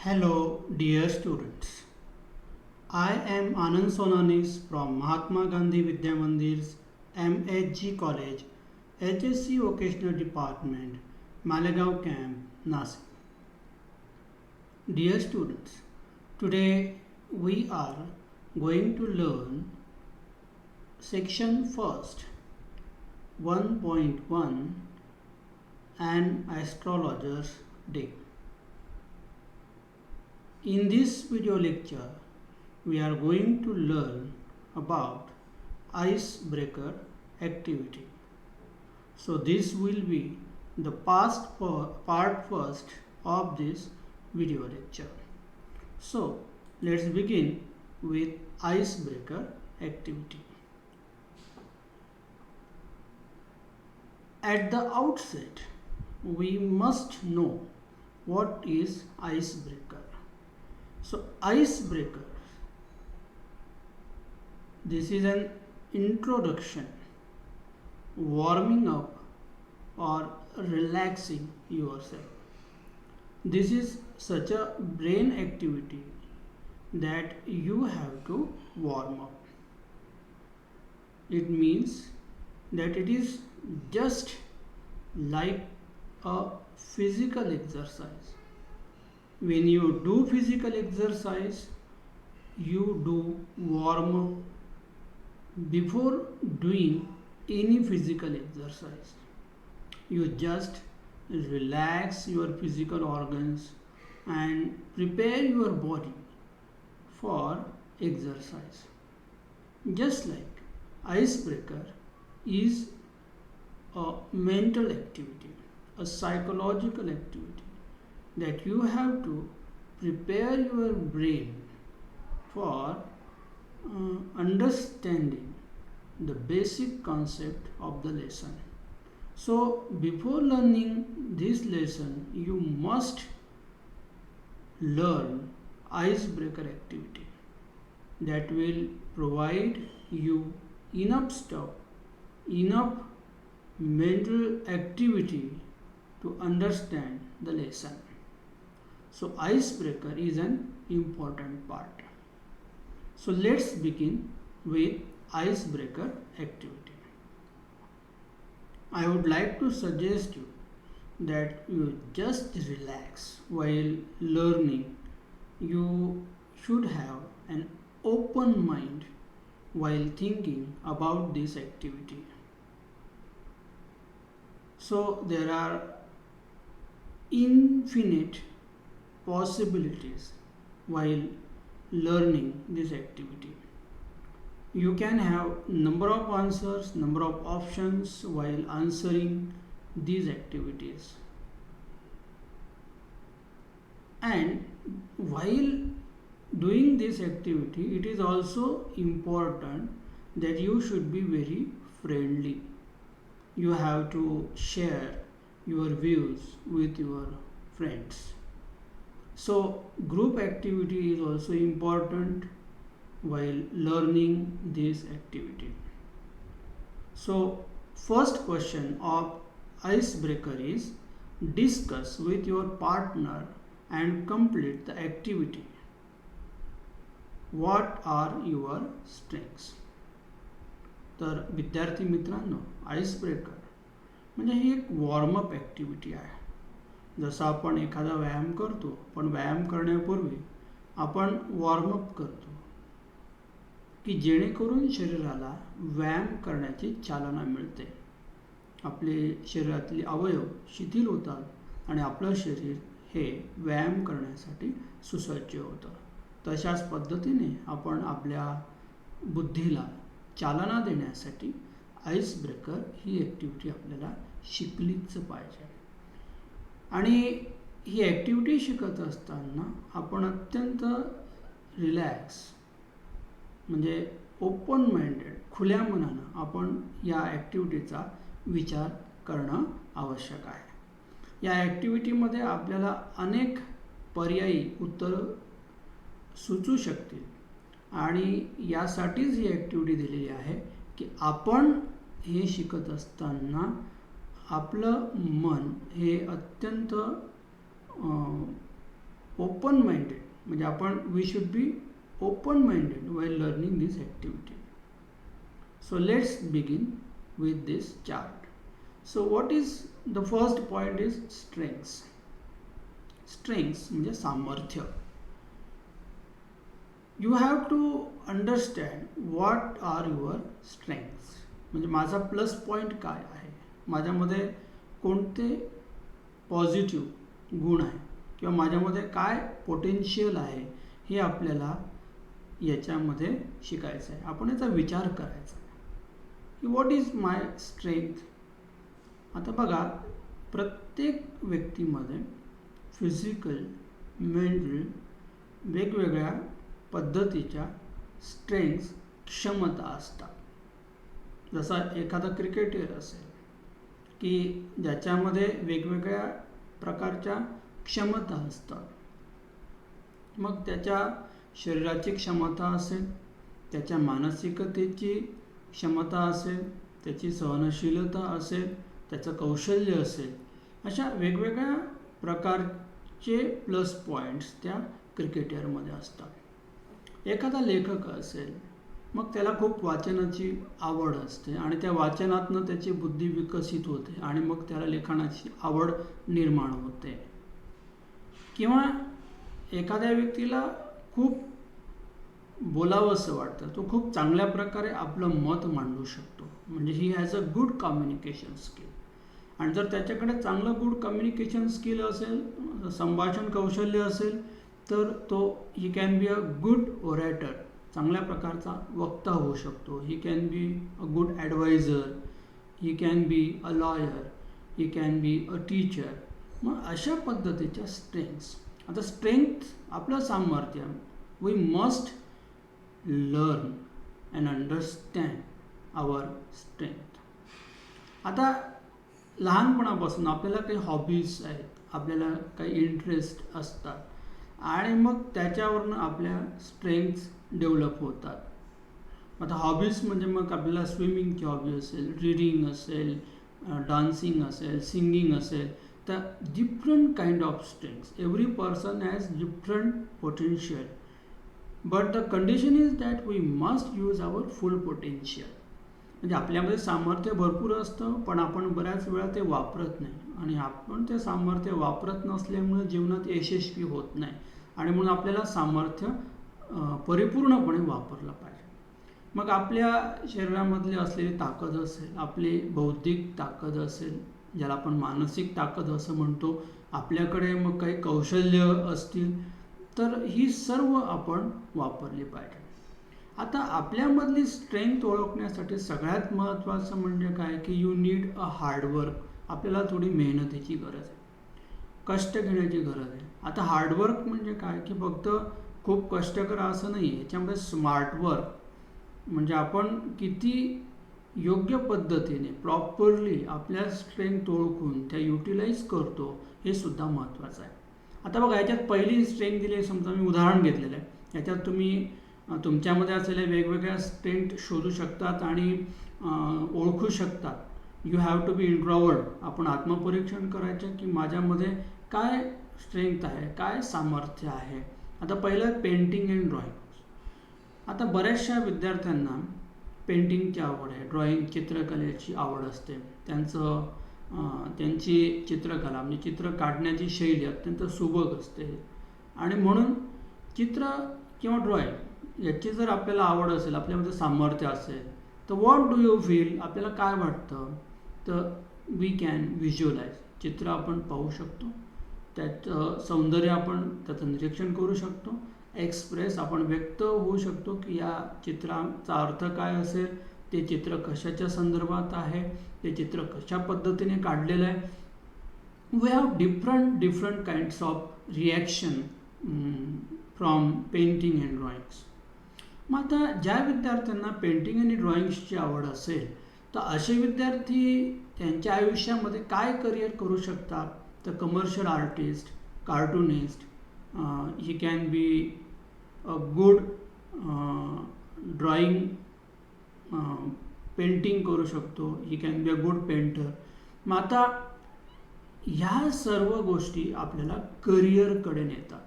Hello, dear students. I am Anand Sonanis from Mahatma Gandhi Vidya Mandir's MHG College, HSC Vocational Department, Malegaon Camp, Nasik. Dear students, today we are going to learn section first 1.1 An Astrologer's Day. In this video lecture, we are going to learn about icebreaker activity. So this will be the part first of this video lecture. So let's begin with icebreaker activity. At the outset, we must know what is icebreaker. So icebreaker, this is an introduction, warming up or relaxing yourself. This is such a brain activity that you have to warm up. It means that it is just like a physical exercise. When you do physical exercise, you do warm up before doing any physical exercise. You just relax your physical organs and prepare your body for exercise. Just like icebreaker is a mental activity, a psychological activity that you have to prepare your brain for understanding the basic concept of the lesson. So before learning this lesson, you must learn icebreaker activity that will provide you enough stuff, enough mental activity to understand the lesson. So icebreaker is an important part. So let's begin with icebreaker activity. I would like to suggest you that you just relax while learning. You should have an open mind while thinking about this activity. So there are infinite possibilities while learning this activity. You can have number of answers, number of options while answering these activities. And while doing this activity, it is also important that you should be very friendly. You have to share your views with your friends. So group activity is also important while learning this activity. So first question of icebreaker is discuss with your partner and complete the activity. What are your strengths? तर विद्यार्थी मित्रांनो, आईसब्रेकर म्हणजे ही एक warm up activity आहे. जसं आपण एखादा व्यायाम करतो, पण व्यायाम करण्यापूर्वी आपण वॉर्मअप करतो की जेणेकरून शरीराला व्यायाम करण्याची चालना मिळते. आपले शरीरातले अवयव शिथिल होतात आणि आपलं शरीर हे व्यायाम करण्यासाठी सुसज्ज होतं. तशाच पद्धतीने आपण आपल्या बुद्धीला चालना देण्यासाठी आईसब्रेकर ही ॲक्टिव्हिटी आपल्याला शिकलीच पाहिजे. आणि ही ॲक्टिव्हिटी शिकत असताना आपण अत्यंत रिलॅक्स म्हणजे ओपन माइंडेड, खुल्या मनानं आपण या ॲक्टिव्हिटीचा विचार करणं आवश्यक आहे. या ॲक्टिव्हिटीमध्ये आपल्याला अनेक पर्यायी उत्तरं सुचू शकतील आणि यासाठीच ही ॲक्टिव्हिटी दिलेली आहे की आपण हे शिकत असताना आपलं मन हे अत्यंत ओपन माइंडेड, म्हणजे we should be open minded while learning this activity. So let's begin with this chart. So what is the first point is strengths. Strengths म्हणजे सामर्थ्य. You have to understand what are your strengths. म्हणजे माझा plus point काय आहे, माझ्यामध्ये कोणते positive गुण आहे किंवा माझ्यामध्ये काय पोटेन्शियल आहे हे आपल्याला याच्यामध्ये शिकायचं आहे. आपण याचा विचार करायचा आहे की व्हॉट इज माय स्ट्रेंथ. आता बघा, प्रत्येक व्यक्तीमध्ये फिजिकल, मेंटल वेगवेगळ्या पद्धतीच्या स्ट्रेंथ्स, क्षमता असतात. जसा एखादा क्रिकेटर असेल की ज्याच्यामध्ये वेगवेगळ्या प्रकारच्या क्षमता असतात. मग त्याच्या शरीराची क्षमता असेल, त्याच्या मानसिकतेची क्षमता असेल, त्याची सहनशीलता असेल, त्याचं कौशल्य असेल, अशा वेगवेगळ्या प्रकारचे प्लस पॉईंट्स त्या क्रिकेटरमध्ये असतात. एखादा लेखक असेल, मग त्याला खूप वाचनाची आवड असते आणि त्या वाचनातनं त्याची बुद्धी विकसित होते आणि मग त्याला लेखनाची आवड निर्माण होते. किंवा एखाद्या व्यक्तीला खूप बोलावंसं वाटतं, तो खूप चांगल्या प्रकारे आपलं मत मांडू शकतो, म्हणजे he has a good communication skill. आणि जर त्याच्याकडे चांगलं गुड कम्युनिकेशन स्किल असेल, संभाषण कौशल्य असेल, तर तो ही कॅन बी अ गुड ओरॅटर, चांगल्या प्रकारचा वक्ता होऊ शकतो. He can be a good adviser, he can be a lawyer, he can be a teacher. मग अशा पद्धतीच्या स्ट्रेंथ्स. आता स्ट्रेंथ आपलं सामर्थ्य, we must learn and understand our strength. आता लहानपणापासून आपल्याला काही हॉबीज आहेत, आपल्याला काही इंटरेस्ट असतात आणि मग त्याच्यावरनं आपल्या स्ट्रेंथ्स डेव्हलप होतात. आता हॉबीज म्हणजे मग आपल्याला स्विमिंगची हॉबी असेल, रीडिंग असेल, डान्सिंग असेल, सिंगिंग असेल, तर different kind of strengths. Every person has different potential, but the condition is that we must use our full potential. म्हणजे आपल्यामध्ये सामर्थ्य भरपूर असतं, पण आपण बऱ्याच वेळा ते वापरत नाही आणि आपण ते सामर्थ्य वापरत नसल्यामुळे जीवनात यशस्वी होत नाही. आणि म्हणून आपल्याला सामर्थ्य परिपूर्णपणे वापरलं पाहिजे. मग आपल्या शरीरामधली असलेली ताकद असेल, आपली बौद्धिक ताकद असेल, ज्याला आपण मानसिक ताकद असं म्हणतो, आपल्याकडे मग काही कौशल्य असतील, तर ही सर्व आपण वापरली पाहिजे. आता आपल्यामधली स्ट्रेंथ ओळखण्यासाठी सगळ्यात महत्त्वाचं म्हणजे काय की यू नीड अ हार्डवर्क. आपल्याला थोडी मेहनतीची गरज आहे, कष्ट घेण्याची गरज आहे. आता हार्डवर्क म्हणजे काय की फक्त खूप कष्ट करा असं नाही आहे. याच्यामध्ये स्मार्ट वर्क म्हणजे आपण किती योग्य पद्धतीने प्रॉपरली आपल्या स्ट्रेंथ ओळखून त्या युटिलाइज करतो, हे सुद्धा महत्त्वाचं आहे. आता बघा, याच्यात पहिली स्ट्रेंथ दिली, समजा मी उदाहरण घेतलेलं आहे, याच्यात तुम्ही तुमच्यामध्ये असलेल्या वेगवेगळ्या स्ट्रेंथ शोधू शकतात आणि ओळखू शकतात. You have to be इंट्रॉवर्ड. आपण आत्मपरीक्षण करायचं की माझ्यामध्ये काय स्ट्रेंथ आहे, काय सामर्थ्य आहे. आता पहिलं पेंटिंग अँड ड्रॉइंग. आता बऱ्याचशा विद्यार्थ्यांना पेंटिंगची आवड आहे, ड्रॉइंग चित्रकलेची आवड असते. त्यांची चित्रकला म्हणजे चित्र काढण्याची शैली अत्यंत सुबक असते आणि म्हणून चित्र किंवा ड्रॉइंग याची जर आपल्याला आवड असेल, आपल्यामध्ये सामर्थ्य असेल, तर व्हॉट डू यू फील, आपल्याला काय वाटतं, तर वी कॅन व्हिज्युअलाइज. चित्र आपण पाहू शकतो, त्याचं सौंदर्य आपण त्याचं निरीक्षण करू शकतो, एक्सप्रेस आपण व्यक्त होऊ शकतो की या चित्राचा अर्थ काय असेल, ते चित्र कशाच्या संदर्भात आहे, ते चित्र कशा पद्धतीने काढलेलं आहे. We have different kinds of reaction from painting and drawings. मग आता ज्या विद्यार्थ्यांना पेंटिंग आणि ड्रॉइंग्सची आवड असेल, तर असे विद्यार्थी त्यांच्या आयुष्यामध्ये काय करिअर करू शकतात, तर commercial artist, cartoonist, he can be a good drawing, painting करू शकतो, he can be a good painter. मग आता ह्या सर्व गोष्टी आपल्याला करिअरकडे नेतात.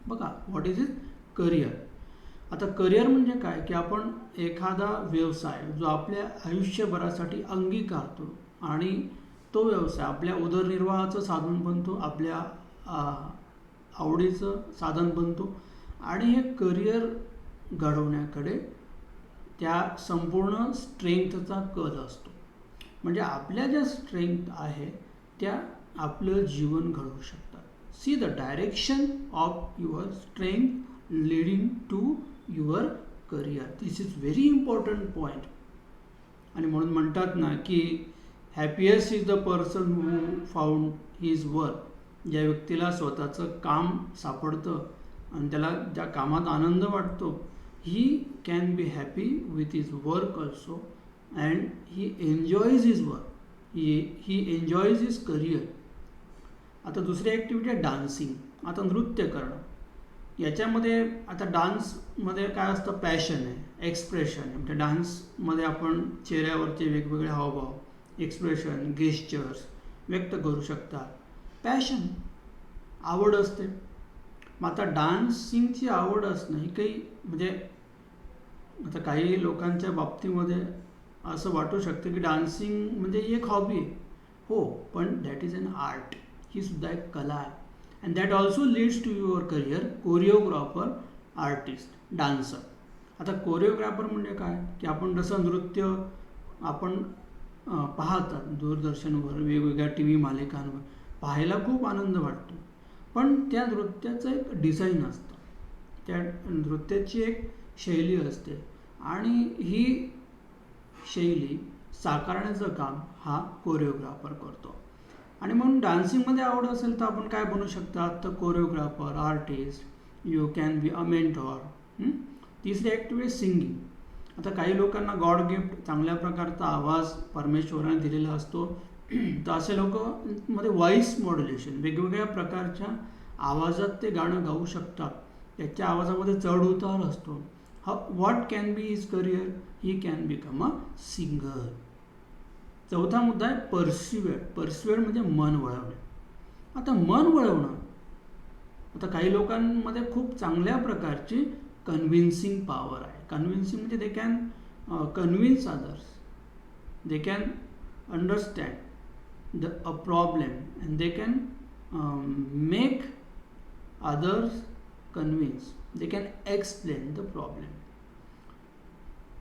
बघा, व्हॉट इज इज करिअर. आता करिअर म्हणजे काय, की आपण एखादा व्यवसाय जो आपल्या आयुष्यभरासाठी अंगीकारतो आणि तो व्यवसाय आपल्या उदरनिर्वाहाचं साधन बनतो, आपल्या आवडीचं साधन बनतो आणि हे करिअर घडवण्याकडे त्या संपूर्ण स्ट्रेंथचा कल असतो. म्हणजे आपल्या ज्या स्ट्रेंथ आहे त्या आपलं जीवन घडवू शकतात. See the direction of your strength leading to your career. This is very important point. आणि म्हणून म्हणतात ना की happiest is the person who found his work. ज्या व्यक्तीला स्वतःचं काम सापडतं आणि त्याला ज्या कामात आनंद वाटतो, ही can be happy with his work also and he enjoys his work, he enjoys his career. आता दुसरी ॲक्टिव्हिटी आहे डान्सिंग. आता नृत्य करणं. याच्यामध्ये आता डान्समध्ये काय असतं, पॅशन आहे, एक्सप्रेशन आहे. म्हणजे डान्समध्ये आपण चेहऱ्यावरचे वेगवेगळे हावभाव, एक्सप्रेशन, गेस्चर्स व्यक्त करू शकतात. पॅशन, आवड असते. मग आता डान्सिंगची आवड असणं ही काही म्हणजे आता काही लोकांच्या बाबतीमध्ये असं वाटू शकतं की डान्सिंग म्हणजे ही एक हॉबी आहे. हो, पण दॅट इज अन आर्ट. ही सुद्धा एक कला आहे. And that also leads to your career. Choreographer, artist, dancer. आता कोरिओग्राफर म्हणजे काय, की आपण जसं नृत्य आपण पाहतात दूरदर्शनवर, वेगवेगळ्या टी व्ही मालिकांवर, पाहायला खूप आनंद वाटतो. पण त्या नृत्याचं एक डिझाईन असतं, त्या नृत्याची एक शैली असते आणि ही शैली साकारण्याचं काम हा कोरिओग्राफर करतो. आणि म्हणून डान्सिंगमध्ये आवड असेल तर आपण काय बनू शकतात, तर choreographer, artist, you can be a mentor. तिसरी ॲक्टिव्हिटी सिंगिंग. आता काही लोकांना गॉड गिफ्ट, चांगल्या प्रकारचा आवाज परमेश्वराने दिलेला असतो. तर असे लोक मध्ये व्हॉइस मॉड्युलेशन, वेगवेगळ्या प्रकारच्या आवाजात ते गाणं गाऊ शकतात. त्याच्या आवाजामध्ये चढ उतार असतो. What can be his career, he can become a singer. चौथा मुद्दा आहे परस्युएड. परस्युएड म्हणजे मन वळवणे. आता मन वळवणं, आता काही लोकांमध्ये खूप चांगल्या प्रकारची कन्व्हिन्सिंग पॉवर आहे. कन्व्हिन्सिंग म्हणजे they can convince others, they can understand a problem and they can make others convince, they can explain the problem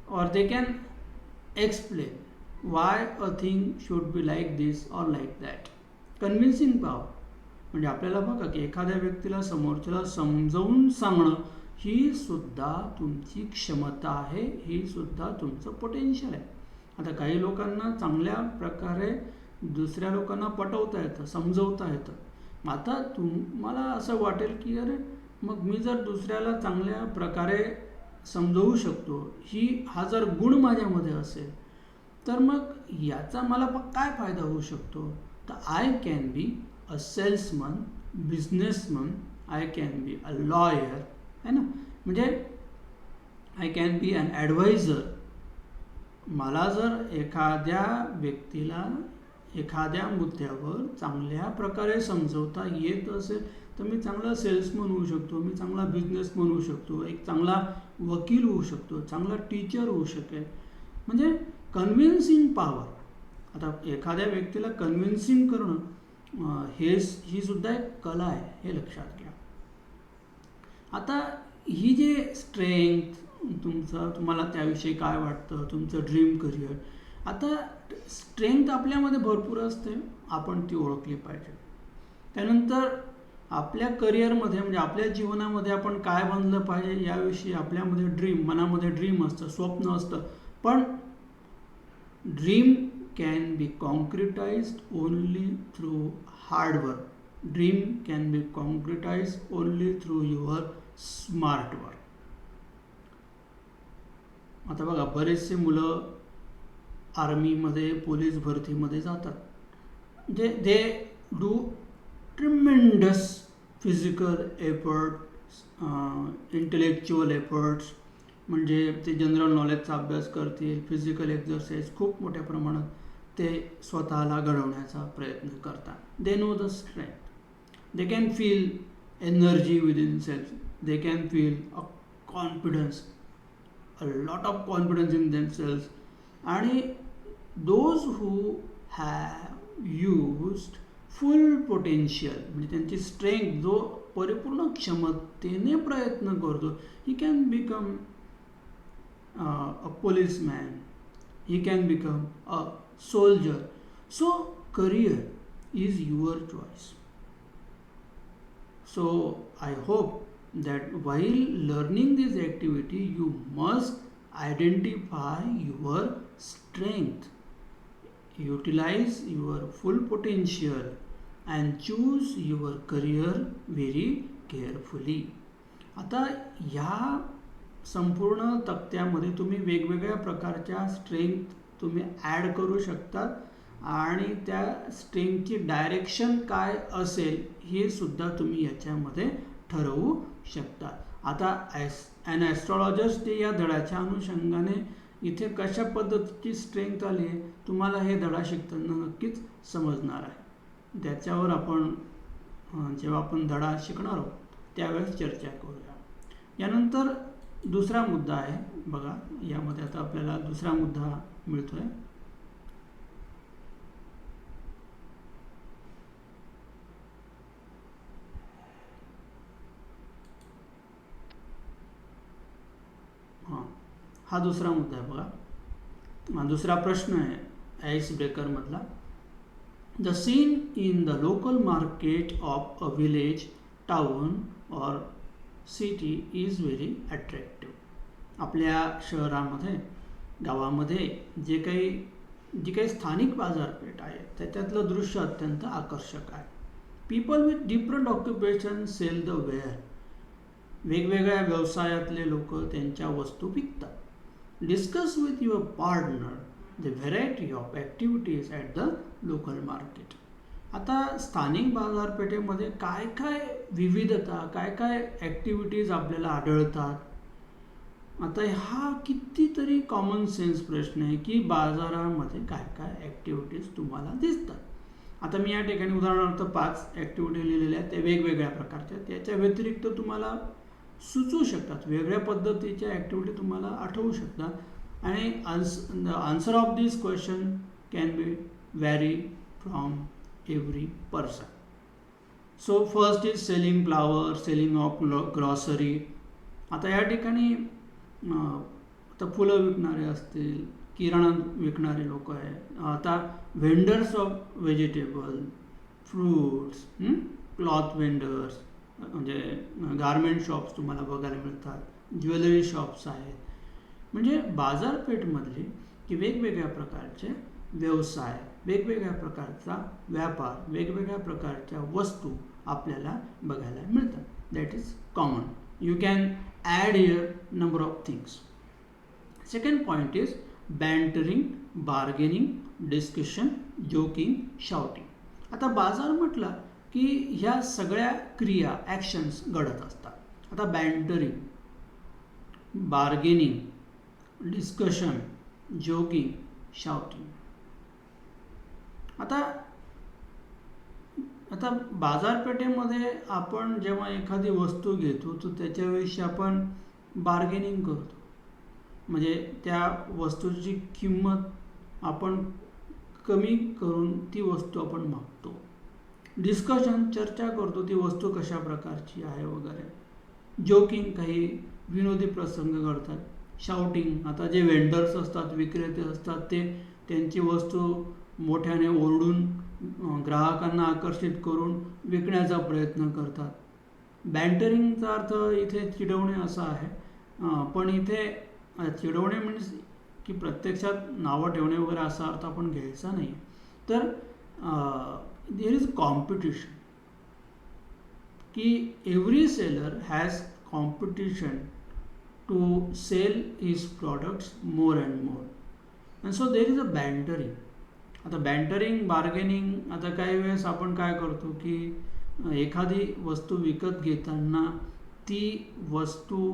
or they can explain why a thing should be like this or like that. Convincing power म्हणजे आपल्याला बघा की एखाद्या व्यक्तीला समोरच्याला समजावून सांगणं ही सुद्धा तुमची क्षमता आहे, ही सुद्धा तुमचं पोटेन्शियल आहे. आता काही लोकांना चांगल्या प्रकारे दुसऱ्या लोकांना पटवता येतं, समजवता येतं. आता तुम्हाला असं वाटेल की अरे मग मी जर दुसऱ्याला चांगल्या प्रकारे समजवू शकतो, हा जर गुण माझ्यामध्ये असेल, तर मग याचा मला काय फायदा होऊ शकतो. तर I can be a salesman, businessman, I can be a lawyer, है ना. म्हणजे I can be an adviser. मला जर एखाद्या व्यक्तीला एखाद्या मुद्द्यावर चांगल्या प्रकारे समजवता येत असेल तर मी चांगला सेल्समन होऊ शकतो, मी चांगला बिझनेसमन होऊ शकतो, एक चांगला वकील होऊ शकतो, चांगला टीचर होऊ शकेल. म्हणजे कन्व्हिन्सिंग पॉवर. आता एखाद्या व्यक्तीला कन्व्हिन्सिंग करणं ही सुद्धा एक कला आहे, हे लक्षात घ्या. आता ही जी स्ट्रेंथ तुम्हाला त्याविषयी काय वाटतं, तुमचं ड्रीम करिअर, आता स्ट्रेंथ आपल्यामध्ये भरपूर असते, आपण ती ओळखली पाहिजे. त्यानंतर आपल्या करिअरमध्ये म्हणजे आपल्या जीवनामध्ये आपण काय बनलं पाहिजे याविषयी आपल्यामध्ये मनामध्ये ड्रीम असतं, स्वप्न असतं. पण dream can be concretized only through hard work. Dream can be concretized only through your smart work. आता बघा, बरेचसे मुलं आर्मीमध्ये, पोलीस भरतीमध्ये जातात. म्हणजे they do tremendous physical efforts, intellectual efforts. म्हणजे ते जनरल नॉलेजचा अभ्यास करतील, फिजिकल एक्झरसाइज खूप मोठ्या प्रमाणात ते स्वतःला घडवण्याचा प्रयत्न करतात. They know the strength, they can feel energy within self. They can feel a confidence, a lot of confidence in themselves. And those who have used full potential म्हणजे त्यांची स्ट्रेंथ जो परिपूर्ण क्षमतेने प्रयत्न करतो, he can become a policeman, he can become a soldier. So career is your choice. So I hope that while learning this activity you must identify your strength, utilize your full potential and choose your career very carefully. आता ह्या संपूर्ण तक्त्यामध्ये तुम्ही वेगवेगळ्या प्रकारच्या strength तुम्ही add करू शकता आणि त्या स्ट्रेंथची डायरेक्शन काय असेल हे सुद्धा तुम्ही याच्यामध्ये ठरवू शकता. आता ॲन ॲस्ट्रॉलॉजर्स डे या धड्याच्या अनुषंगाने इथे कशा पद्धतीची स्ट्रेंथ आली आहे तुम्हाला हे धडा शिकताना नक्कीच समजणार आहे. त्याच्यावर आपण जेव्हा आपण धडा शिकणार आहोत त्यावेळेस चर्चा करूया. यानंतर दुसरा मुद्दा आहे बघा, यामध्ये आता आपल्याला दुसरा मुद्दा मिळतो आहे. हा दुसरा मुद्दा आहे बघा. दुसरा प्रश्न आहे आईस ब्रेकरमधला. The scene in the local market of a village, town और सिटी इज व्हेरी अट्रॅक्टिव्ह. आपल्या शहरामध्ये, गावामध्ये जी काही स्थानिक बाजारपेठ आहे त्याच्यातलं दृश्य अत्यंत आकर्षक आहे. People with different occupation sell the ware. वेगवेगळ्या व्यवसायातले लोक त्यांच्या वस्तू विकतात. Discuss with your partner the variety of activities at the local market. आता स्थानिक बाजारपेठेमध्ये काय काय विविधता, काय काय ॲक्टिव्हिटीज आपल्याला आढळतात. आता हा कितीतरी कॉमन सेन्स प्रश्न आहे की बाजारामध्ये काय काय ॲक्टिव्हिटीज तुम्हाला दिसतात. आता मी या ठिकाणी उदाहरणार्थ 5 ॲक्टिव्हिटी लिहिलेल्या आहेत, त्या वेगवेगळ्या प्रकारच्या. त्याच्या व्यतिरिक्त तुम्हाला सुचवू शकतात, वेगळ्या पद्धतीच्या ॲक्टिव्हिटी तुम्हाला आठवू शकतात. आणि answer of this question can be vary from every person. So first is selling flower, selling of grocery. आता या ठिकाणी आता फुलं विकणारे असतील, किराणा विकणारे लोक आहेत. आता vendors of vegetable, fruits, cloth vendors म्हणजे गारमेंट शॉप्स तुम्हाला बघायला मिळतात, ज्वेलरी शॉप्स आहेत. म्हणजे बाजारपेठमधले की वेगवेगळ्या प्रकारचे व्यवसाय, वेगवेगळ्या प्रकारचा व्यापार, वेगवेगळ्या प्रकारच्या वस्तू आपल्याला बघायला मिळतात. That is common. You can add here number of things. Second point is bantering, bargaining, discussion, joking, shouting. आता बाजार म्हटलं की ह्या सगळ्या क्रिया, ॲक्शन्स घडत असतात. आता bantering, bargaining, discussion, joking, shouting. आता बाजारपेठेमध्ये आपण जेव्हा एखादी वस्तू घेतो तर त्याच्याविषयी आपण बार्गेनिंग करतो, म्हणजे त्या वस्तूची किंमत आपण कमी करून ती वस्तू आपण मागतो. डिस्कशन, चर्चा करतो ती वस्तू कशा प्रकारची आहे वगैरे. जोकिंग, काही विनोदी प्रसंग घडतात. शाउटिंग, आता जे वेंडर्स असतात, विक्रेते असतात, ते त्यांची वस्तू मोठ्याने ओरडून ग्राहकांना आकर्षित करून विकण्याचा प्रयत्न करतात. बँटरिंगचा अर्थ इथे चिडवणे असा आहे, पण इथे चिडवणे मीन्स की प्रत्यक्षात नावं ठेवणे वगैरे असा अर्थ आपण घ्यायचा नाही. तर देअर इज कॉम्पिटिशन, की every seller has competition to sell his products more and more, and so there is a bantering. आता बँटरिंग, बार्गेनिंग, आता काही वेळेस आपण काय करतो की एखादी वस्तू विकत घेताना ती वस्तू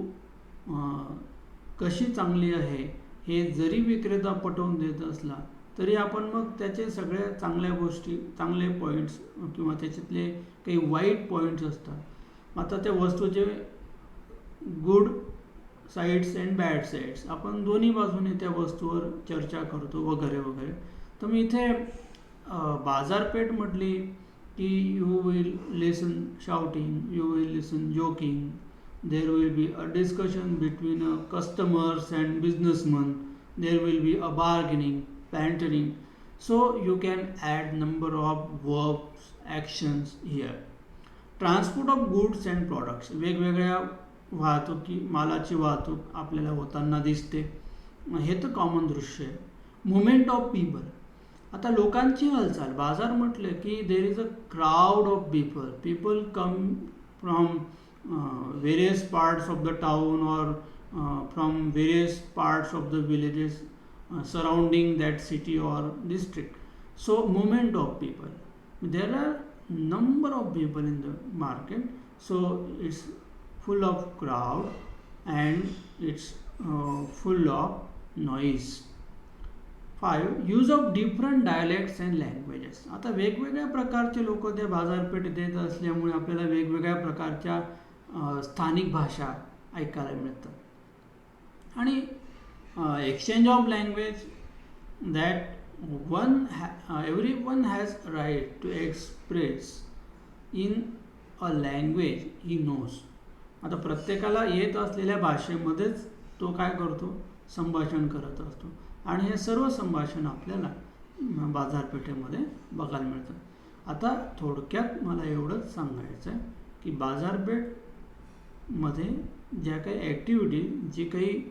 कशी चांगली आहे हे जरी विक्रेता पटवून देत असला तरी आपण मग त्याचे सगळ्या चांगल्या गोष्टी, चांगले पॉईंट्स किंवा त्याच्यातले काही वाईट पॉईंट्स असतात आता त्या वस्तूचे good sides and bad sides आपण दोन्ही बाजूने त्या वस्तूवर चर्चा करतो वगैरे वगैरे. तर मी इथे बाजारपेठ म्हटली की you will listen shouting, you will listen joking, there will be a discussion between customers and businessmen, there will be a bargaining, bantering. So you can add number of verbs, actions here. Transport of goods and products, वेगवेगळ्या वाहतुकी मालाची वाहतूक आपल्याला होताना दिसते, हे तर common दृश्य आहे. मुवमेंट ऑफ पीपल, आता लोकांची हालचाल. बाजार म्हटलं की there is a crowd of people come from various parts of the town or from various parts of the villages surrounding that city or district. So movement of people, there are number of people in the market, so it's full of crowd and it's full of noise. 5. Use of different dialects and languages, आता वेगवेगळ्या प्रकारचे लोक त्या बाजारपेठेत येत असल्यामुळे आपल्याला वेगवेगळ्या प्रकारच्या स्थानिक भाषा ऐकायला मिळतात. आणि exchange of language, that every one has right to express in a language he knows. आता प्रत्येकाला येत असलेल्या भाषेमध्येच तो काय करतो, संभाषण करत असतो. आणि हे सर्व संभाषण आपल्याला बाजारपेठेमध्ये बघायला मिळतं. आता थोडक्यात मला एवढंच सांगायचं आहे की बाजारपेठमध्ये ज्या काही ॲक्टिव्हिटी, जे काही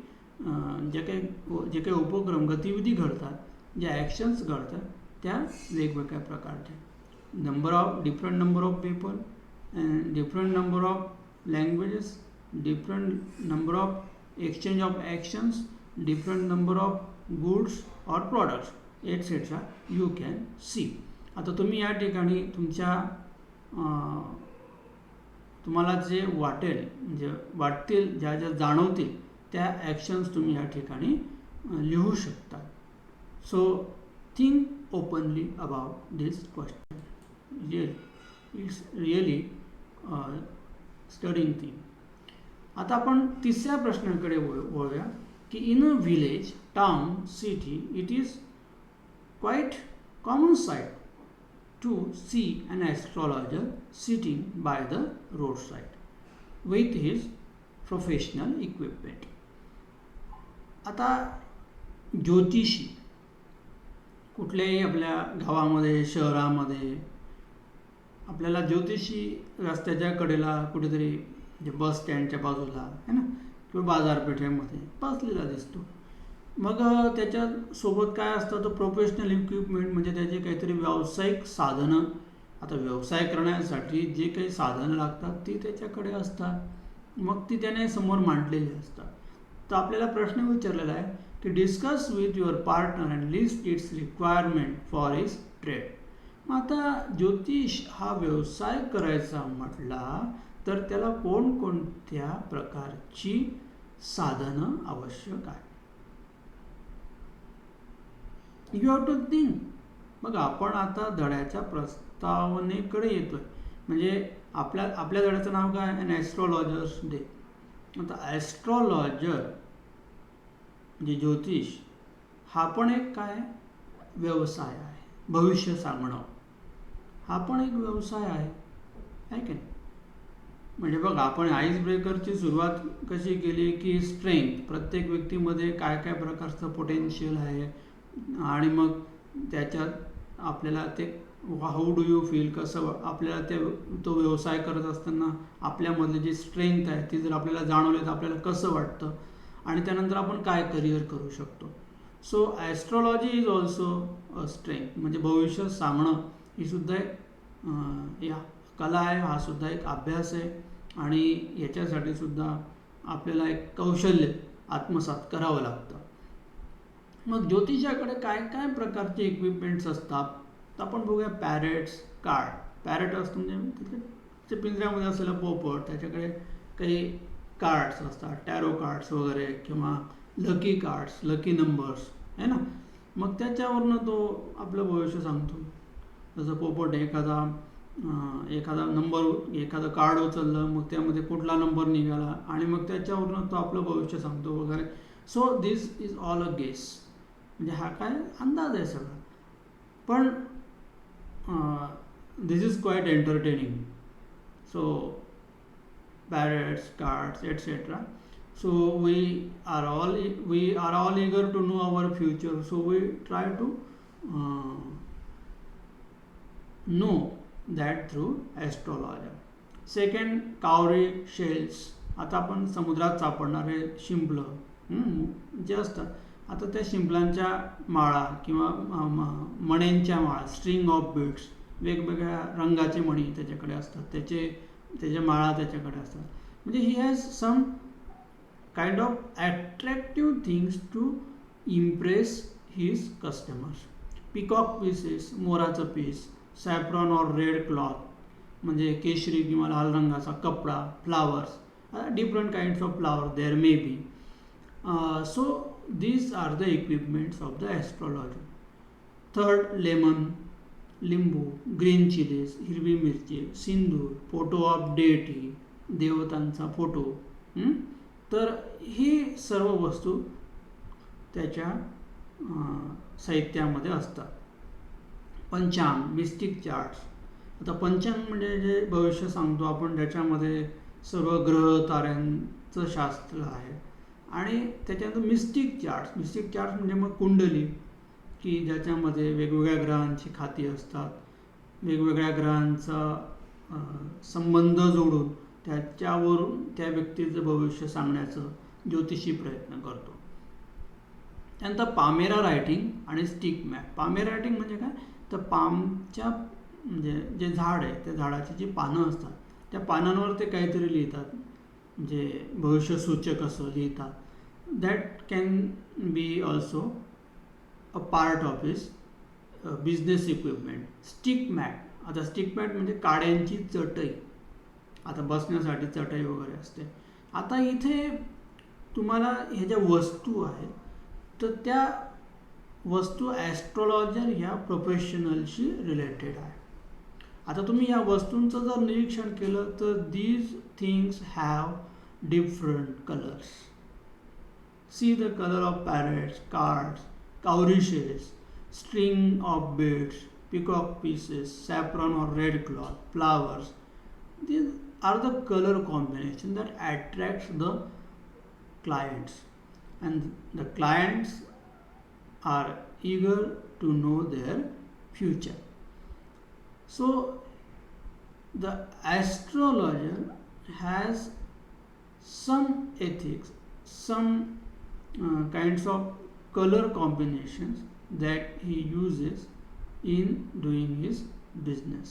उपक्रम गतिविधी घडतात, ज्या ॲक्शन्स घडतात, त्या वेगवेगळ्या प्रकारच्या. Different number of people and different number of languages, different number of exchange of actions, different number of goods और products etcetera you can see. आता तुम्ही या ठिकाणी तुम्हाला जे वाटतील, ज्या जाणवतील त्या ॲक्शन्स तुम्ही या ठिकाणी लिहू शकता. So think openly about this question. It's really studying thing. आता आपण तिसऱ्या प्रश्नाकडे वळूया की in a village, town, city, it is quite common sight to see an astrologer sitting by the roadside with his professional equipment. आता ज्योतिषी कुठल्याही आपल्या गावामध्ये, शहरामध्ये आपल्याला ज्योतिषी रस्त्याच्या कडेला कुठेतरी बस स्टँडच्या बाजूला है ना, किंवा बाजारपेठेमध्ये बसलेला दिसतो. मग त्याच्यासोबत काय असतं, तर प्रोफेशनल इक्विपमेंट म्हणजे त्याचे काहीतरी व्यावसायिक साधनं. आता व्यवसाय करण्यासाठी जे काही साधनं लागतात ती त्याच्याकडे असतात, मग ती त्याने समोर मांडलेली असतात. तर आपल्याला प्रश्न विचारलेला आहे की discuss with your partner and list it's requirement for his trade. मग आता ज्योतिष हा व्यवसाय करायचा म्हटला तर त्याला कोणकोणत्या प्रकारची साधनं आवश्यक आहे. You have to think. मग आपण आता धड्याच्या प्रस्तावनेकडे येतोय. म्हणजे आपल्या धड्याचं नाव काय, अन ॲस्ट्रॉलॉजर्स डे. आता ॲस्ट्रॉलॉजर म्हणजे ज्योतिष हा पण एक काय व्यवसाय आहे. भविष्य सांगणं हा पण एक व्यवसाय आहे की नाही. म्हणजे बघ, आपण आईस ब्रेकरची सुरुवात कशी केली की स्ट्रेंथ, प्रत्येक व्यक्तीमध्ये काय काय प्रकारचं पोटेन्शियल आहे आणि मग त्याच्यात आपल्याला ते हाऊ डू यू फील, कसं आपल्याला तो व्यवसाय करत असताना आपल्यामधली जी स्ट्रेंथ आहे ती जर आपल्याला जाणवली तर आपल्याला कसं वाटतं आणि त्यानंतर आपण काय करिअर करू शकतो. So astrology is also a strength, म्हणजे भविष्य सांगणं ही सुद्धा एक या कला आहे, हा सुद्धा एक अभ्यास आहे आणि याच्यासाठी सुद्धा आपल्याला एक कौशल्य आत्मसात करावं लागतं. मग ज्योतिषाकडे काय काय प्रकारचे इक्विपमेंट्स असतात तर आपण बघूया. पॅरेट असतो म्हणजे ते पिंजऱ्यामध्ये असलेलं पोपट, त्याच्याकडे काही कार्ड्स असतात, टॅरो कार्ड्स वगैरे किंवा लकी कार्ड्स, लकी नंबर्स आहे ना. मग त्याच्यावरनं तो आपलं भविष्य सांगतो. जसं पोपट एखादा एखादा नंबर, एखादं कार्ड उचललं, मग त्यामध्ये कुठला नंबर निघाला आणि मग त्याच्यावरून तो आपलं भविष्य सांगतो वगैरे. So this is all a guess, म्हणजे हा काय अंदाज आहे सगळा. पण this is quite entertaining. So parrots, cards, etc. So we are all eager to know our future. So we try to uh, know that through astrologer. Second, cowrie shells. आता आपण समुद्रात सापडणारे शिंपलं जे असतात, आता त्या शिंपलांच्या माळा किंवा मण्यांच्या माळा, स्ट्रिंग ऑफ बीड्स, वेगवेगळ्या रंगाचे मणी त्याच्याकडे असतात, त्याच्या माळा त्याच्याकडे असतात. म्हणजे he has some kind of attractive things to impress his customers. Peacock pieces, मोराचं piece, saffron or red cloth, म्हणजे केशरी किंवा लाल रंगाचा कपडा, flowers, different kinds of flower there may be. So these are the equipments of the astrologer. Third, lemon, लिंबू, green chillies, हिरवी मिरची, सिंदूर, फोटो ऑफ डेटी, देवतांचा फोटो. तर ही सर्व वस्तू त्याच्या साहित्यामध्ये असतात. पंचांग, मिस्टिक चार्ट्स. आता पंचांग म्हणजे जे भविष्य सांगतो आपण, त्याच्यामध्ये सर्व ग्रह ताऱ्यांचं शास्त्र आहे. आणि त्याच्यानंतर मिस्टिक चार्ट्स म्हणजे मग कुंडली, की ज्याच्यामध्ये वेगवेगळ्या ग्रहांची खाती असतात, वेगवेगळ्या ग्रहांचा संबंध जोडून त्याच्यावरून त्या व्यक्तीचं भविष्य सांगण्याचं ज्योतिषी प्रयत्न करतो. त्यानंतर पामेरा रायटिंग आणि स्टिक मॅप. पामेरा रायटिंग म्हणजे काय, तर पामच्या म्हणजे जे झाड आहे त्या झाडाची जी पानं असतात त्या पानांवर ते काहीतरी लिहितात, म्हणजे भविष्यसूचक असं लिहितात. That can be also a part of his business equipment. Stick mat, आता स्टिक मॅट म्हणजे काड्यांची चटई, आता बसण्यासाठी चटई वगैरे असते. आता इथे तुम्हाला ह्या ज्या वस्तू आहेत तर त्या वस्तू ॲस्ट्रॉलॉजर ह्या प्रोफेशनलशी रिलेटेड आहे. आता तुम्ही या वस्तूंचं जर निरीक्षण केलं तर these things have different colours. See the colour of parrots, cards, cowrie shells, string of beads, peacock pieces, saffron or red cloth, flowers. These are the color combination that attracts the clients, and the clients are eager to know their future. So the astrologer has some ethics, some kinds of color combinations that he uses in doing his business.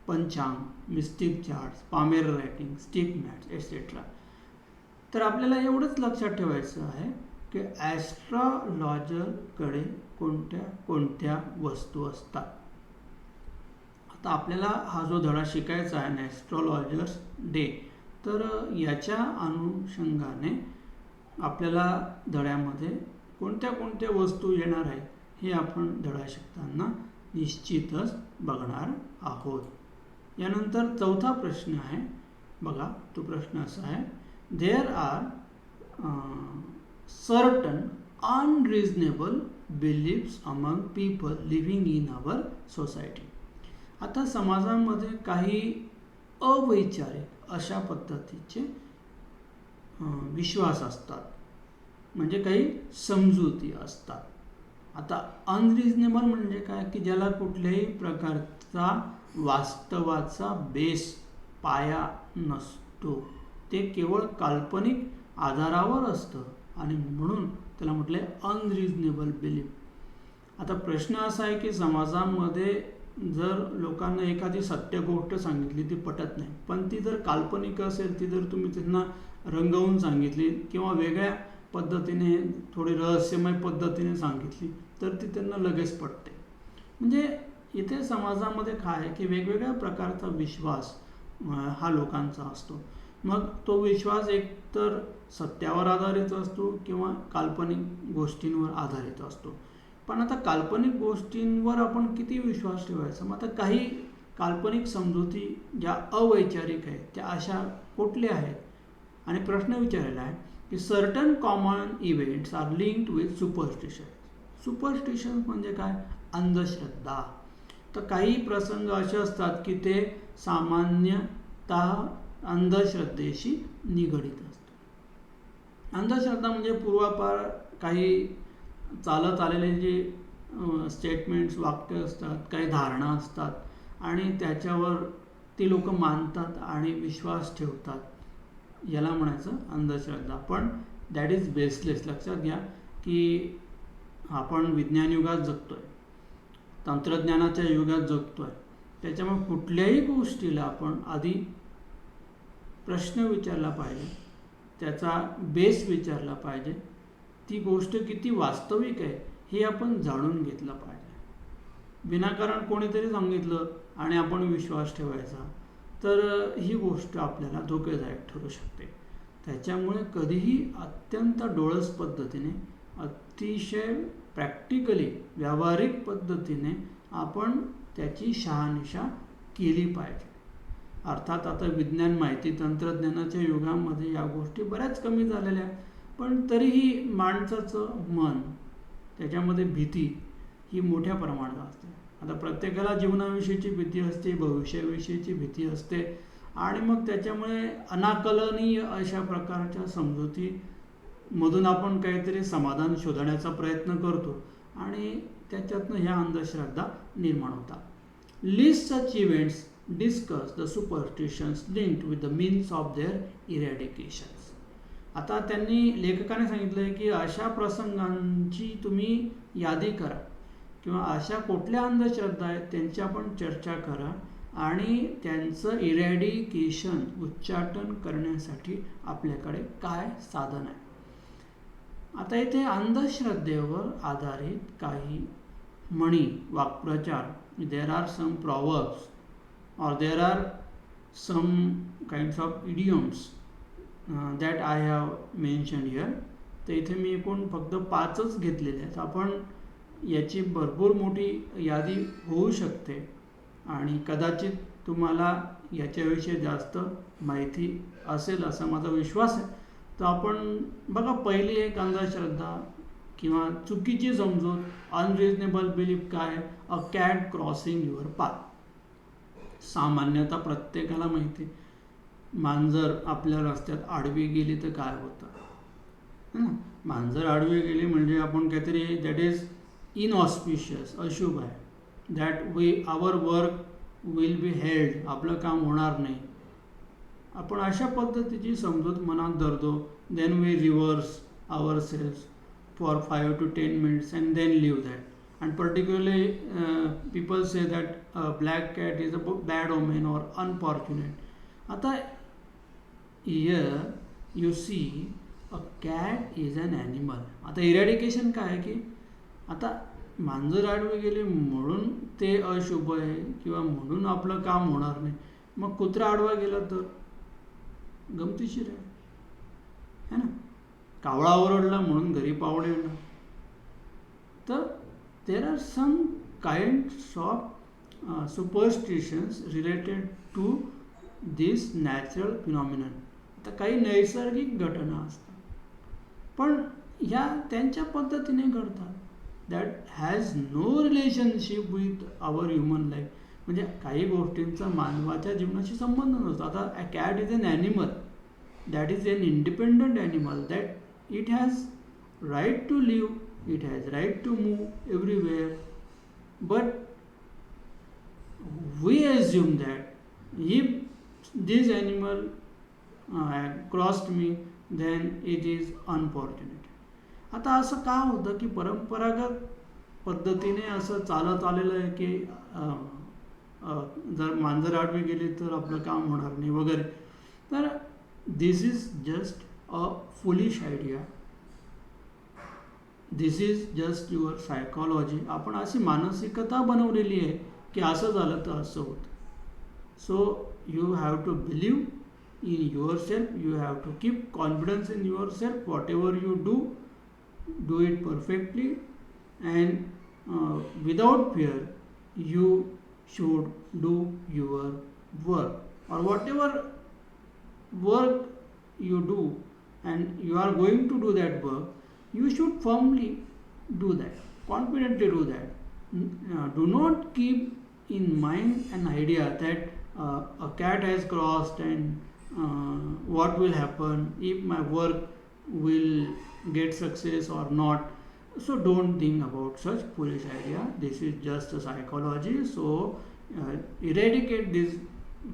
Panchang, mystic charts, palmyra writing, stick mats, etcetera. तर आपल्याला एवढंच लक्षात ठेवायचं आहे की ॲस्ट्रॉलॉजरकडे कोणत्या कोणत्या वस्तू असतात. आता आपल्याला हा जो धडा शिकायचा आहे ॲस्ट्रॉलॉजर्स डे, तर याच्या अनुषंगाने आपल्याला धड्यामध्ये कोणत्या कोणत्या वस्तू येणार आहेत हे आपण धडा शिकताना निश्चितच बघणार आहोत. यानंतर चौथा प्रश्न आहे बघा, तो प्रश्न असा आहे, there are certain unreasonable beliefs among people living in our society. आता समाजामध्ये काही अवैचारिक अशा पद्धतीचे विश्वास असतात, म्हणजे काही समजुती असतात. आता अनरिजनेबल म्हणजे काय, की ज्याला कुठल्याही प्रकारचा वास्तवाचा बेस, पाया नसतो, ते केवळ काल्पनिक आधारावर असतं आणि म्हणून त्याला म्हटलं आहे अनरिजनेबल बिलीफ. आता प्रश्न असा आहे की समाजामध्ये जर लोकांना एखादी सत्य गोष्ट सांगितली ती पटत नाही, पण ती जर काल्पनिक असेल, ती जर तुम्ही त्यांना रंगवून सांगितली किंवा वेगळ्या पद्धतीने थोडी रहस्यमय पद्धतीने सांगितली तर ती त्यांना लगेच पटते. म्हणजे इथे समाजामध्ये काय आहे की वेगवेगळ्या प्रकारचा विश्वास हा लोकांचा असतो. मग तो विश्वास एकतर सत्यावर आधारित असतो किंवा काल्पनिक गोष्टींवर आधारित असतो. पण आता काल्पनिक गोष्टींवर आपण किती विश्वास ठेवायचा. मग आता काल्पनिक समजुती ज्या अवैचारिक आहेत त्या अशा कुठल्या आहेत, आणि प्रश्न विचारलेला आहे की certain common events are linked with superstition. Superstition म्हणजे काय? अंधश्रद्धा. तर काही प्रसंग असे असतात की ते सामान्यतः अंधश्रद्धेशी निगडीत असतात. अंधश्रद्धा म्हणजे पूर्वापार काही चालत आलेले जे स्टेटमेंट्स, वाक्य असतात, काही धारणा असतात आणि त्याच्यावर ती लोक मानतात आणि विश्वास ठेवतात, याला म्हणायचं अंधश्रद्धा. पण दॅट इज बेसलेस. लक्षात घ्या की आपण विज्ञान युगात जगतोय, तंत्रज्ञानाच्या युगात जगतोय, त्याच्यामुळे कुठल्याही गोष्टीला आपण आधी प्रश्न विचारला पाहिजे, त्याचा बेस विचारला पाहिजे, ती गोष्ट किती वास्तविक आहे हे आपण जाणून घेतलं पाहिजे. विनाकारण कोणीतरी सांगितलं आणि आपण विश्वास ठेवायचा, तर ही गोष्ट आपल्याला धोकेदायक ठरू शकते. त्याच्यामुळे कधीही अत्यंत डोळस पद्धतीने, अतिशय प्रॅक्टिकली, व्यावहारिक पद्धतीने आपण त्याची शहानिशा केली पाहिजे. अर्थात आता विज्ञान, माहिती तंत्रज्ञानाच्या युगामध्ये या गोष्टी बऱ्याच कमी झालेल्या आहेत, पण तरीही माणसाचं मन, त्याच्यामध्ये भीती ही मोठ्या प्रमाणात असते. आता प्रत्येकाला जीवनाविषयीची भीती असते, भविष्याविषयीची भीती असते, आणि मग त्याच्यामुळे अनाकलनीय अशा प्रकारच्या समजुतीमधून आपण काहीतरी समाधान शोधण्याचा प्रयत्न करतो आणि त्याच्यातनं ह्या अंधश्रद्धा निर्माण होतात. List such events, discuss the superstitions linked with the means of their eradications. आता त्यांनी, लेखकाने सांगितलं आहे की अशा प्रसंगांची तुम्ही यादी करा किंवा अशा कुठल्या अंधश्रद्धा आहेत त्यांची आपण चर्चा करा आणि त्यांचं इरॅडिकेशन, उच्चाटन करण्यासाठी आपल्याकडे काय साधन आहे. आता इथे अंधश्रद्धेवर आधारित काही म्हणी, वाक्प्रचार, there are some proverbs or there are some kinds of idioms that I have mentioned here. तर इथे मी एकूण फक्त 5च घेतलेले आहेत. आपण याची भरपूर मोठी यादी होऊ शकते आणि कदाचित तुम्हाला याच्याविषयी जास्त माहिती असेल असा माझा विश्वास आहे. तर आपण बघा, पहिली एक अंधश्रद्धा किंवा चुकीची समजूत, अनरिजनेबल बिलीफ काय? A cat crossing your path. सामान्यतः प्रत्येकाला माहिती आहे, मांजर आपल्या रस्त्यात आडवी गेली तर काय होतं, है ना? मांजर आडवी गेली म्हणजे आपण काहीतरी दॅट इज इनऑस्पिशियस, अशुभ आहे, that our work will be held, आपलं काम होणार नाही. आपण अशा पद्धतीची समजूत मनात धरतो. Then we reverse our sales for 5 to 10 minutes and then leave that. And particularly people say that a black cat is a bad omen or unfortunate. आता here you see a cat is an animal. आता eradication काय आहे की आता मांजर आडवी गेली म्हणून ते अशुभ आहे किंवा म्हणून आपलं काम होणार नाही. मग कुत्रा आडवा गेला तर गमतीशीर आहे, है ना? कावळा ओरडला म्हणून घरी पाहुणे येणं. तर there are some kinds of superstitions related to this natural phenomenon. आता काही नैसर्गिक घटना असतात पण ह्या त्यांच्या पद्धतीने घडतात. That has no relationship with our human life. म्हणजे काही गोष्टींचा मानवाच्या जीवनाशी संबंध नसतो. आता a cat is an animal, that is an independent animal, that it has right to live, it has right to move everywhere, but we assume that if this animal crossed me then it is unfortunate. आता असं का होतं की परंपरागत पद्धतीने असं चालत आलेलं आहे की जर मांजर आडवी गेली तर आपलं काम होणार नाही वगैरे. तर this is just a foolish idea, this is just your psychology. आपण अशी मानसिकता बनवलेली आहे की असं झालं तर असं होतं. So you have to believe in yourself, you have to keep confidence in yourself. Whatever you do it perfectly and without fear. You should do your work, or whatever work you do and you are going to do that work, you should firmly do that, confidently do that. Do not keep in mind an idea that a cat has crossed and what will happen if my work will get success or not. So don't think about such foolish idea. This is just a psychology. So eradicate this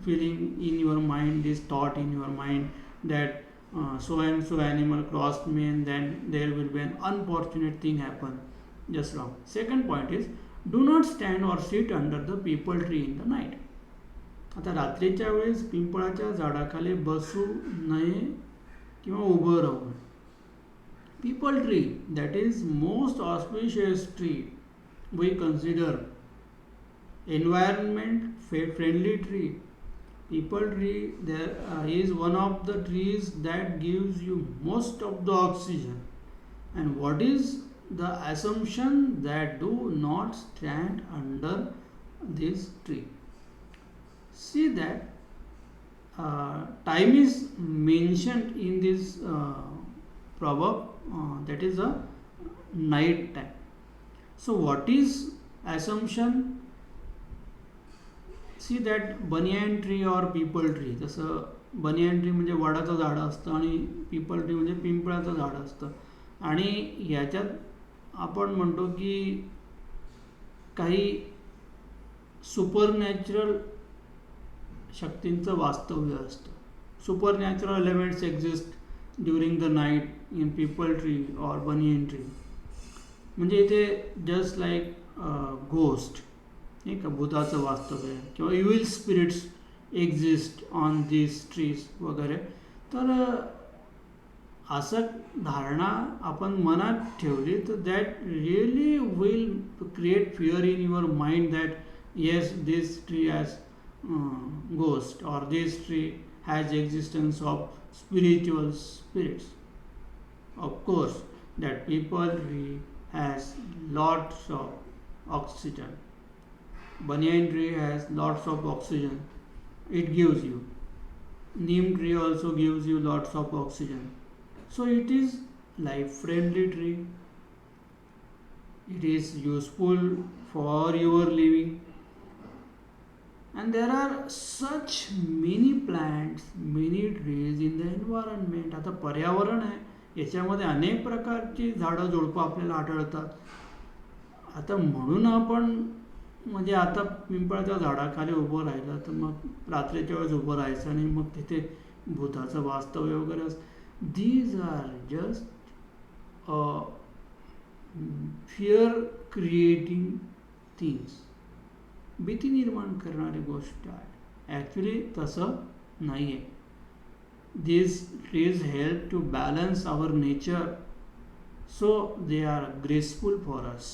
feeling in your mind, this thought in your mind that so and so animal crossed me and then there will be an unfortunate thing happen. Just wrong. Second point is, do not stand or sit under the peepal tree in the night. आता रात्रीच्या वेळेस पिंपळाच्या झाडाखाली बसू नये किंवा उभं राहू नये. Peepal tree, that is most auspicious tree we consider, environment friendly tree. Peepal tree there is one of the trees that gives you most of the oxygen. And what is the assumption that do not stand under this tree? See that time is mentioned in this proverb, that is a night time. So what is assumption? See that banyan tree or peepal tree, जसं banyan tree म्हणजे वडाचं झाड असतं आणि peepal tree म्हणजे पिंपळाचं झाड असतं. आणि याच्यात आपण म्हणतो की काही सुपरनॅचरल शक्तींचं वास्तव्य असतं. Supernatural elements exist during the night in people tree और बनियन ट्री. म्हणजे इथे जस्ट लाईक घोस्ट, नाही का, भूताचं वास्तव्य किंवा evil spirits exist on this trees वगैरे. तर असं धारणा आपण मनात ठेवली तर that really will create fear in your mind that yes this tree has ghost or this tree has existence of spiritual spirits. Of course that peepal tree has lots of oxygen. Banyan tree has lots of oxygen. It gives you. Neem tree also gives you lots of oxygen. So it is life friendly tree. It is useful for your living. And there are such many plants, many trees in the environment. आता पर्यावरण आहे, याच्यामध्ये अनेक प्रकारची झाडं झुडपं आपल्याला आढळतात. आता म्हणून आपण म्हणजे आता पिंपळाच्या झाडाखाली उभं राहिलं तर मग रात्रीच्या वेळेस उभं राहायचं आणि मग तिथे भूताचं वास्तव्य वगैरे असतं. These are just fear creating things. भीती निर्माण करणारी गोष्ट आहे. ॲक्च्युली तसं नाही आहे. these trees help to balance our nature, so they are graceful for us.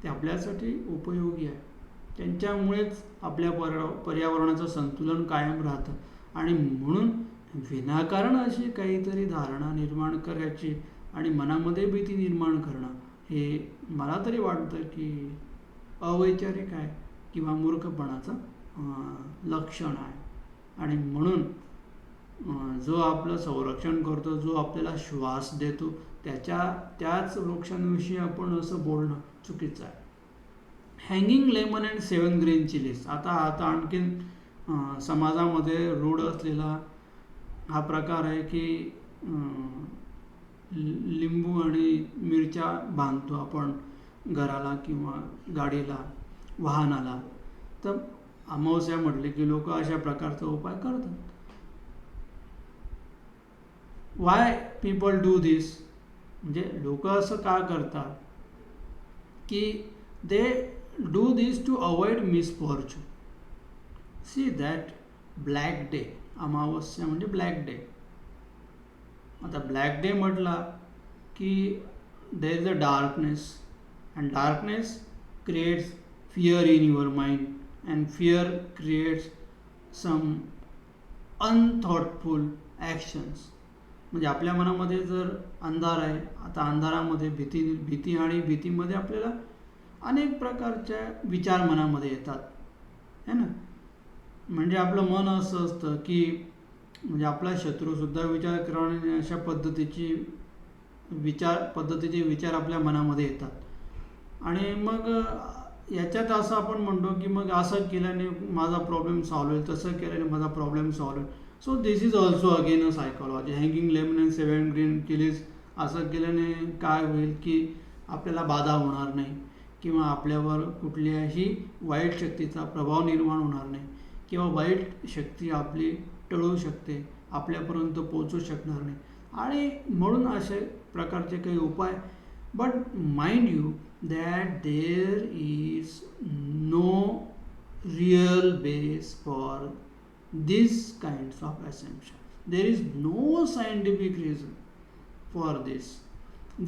ते आपल्यासाठी उपयोगी आहे. त्यांच्यामुळेच आपल्या पर्यावरणाचं संतुलन कायम राहतं. आणि म्हणून विनाकारण अशी काहीतरी धारणा निर्माण करायची आणि मनामध्ये भीती निर्माण करणं हे मला तरी वाटतं की अवैचारिक आहे किंवा मूर्खपणाचं लक्षण आहे. आणि म्हणून जो आपलं संरक्षण करतो, जो आपल्याला श्वास देतो, त्याच वृक्षांविषयी आपण असं बोलणं चुकीचं आहे. Hanging lemon and 7 green chillies. आता आणखीन समाजामध्ये रूढ असलेला हा प्रकार आहे की लिंबू आणि मिरच्या बांधतो आपण घराला किंवा गाडीला, वाहनाला. तर अमावस्या म्हटले की लोक अशा प्रकारचा उपाय करतात. Why people do this? म्हणजे लोक असं का करतात की they do this to avoid misfortune. See that black day, अमावस्या म्हणजे ब्लॅक डे. आता ब्लॅक डे म्हटला की there is a darkness, and darkness creates fear in your mind, and fear creates some unthoughtful actions. म्हणजे आपल्या मनामध्ये जर अंधार आहे, आता अंधारामध्ये भीती आणि भीतीमध्ये आपल्याला अनेक प्रकारच्या विचार मनामध्ये येतात. है ना. म्हणजे आपलं मन असं असतं की म्हणजे आपला शत्रूसुद्धा विचार करणे अशा पद्धतीचे विचार आपल्या मनामध्ये येतात आणि मग याच्यात असं आपण म्हणतो की मग असं केल्याने माझा प्रॉब्लेम सॉल्व्ह होईल, तसं केल्याने माझा प्रॉब्लेम सॉल्व्ह होईल. So this is also again a psychology. Hanging lemon and 7 green chillies असं केल्याने काय होईल की आपल्याला बाधा होणार नाही किंवा आपल्यावर कुठल्याही वाईट शक्तीचा प्रभाव निर्माण होणार नाही किंवा वाईट शक्ती आपली टळू शकते, आपल्यापर्यंत पोचू शकणार नाही. आणि म्हणून असे प्रकारचे काही उपाय. But mind you that there is no real base for these kinds of assumptions. There is no scientific reason for this.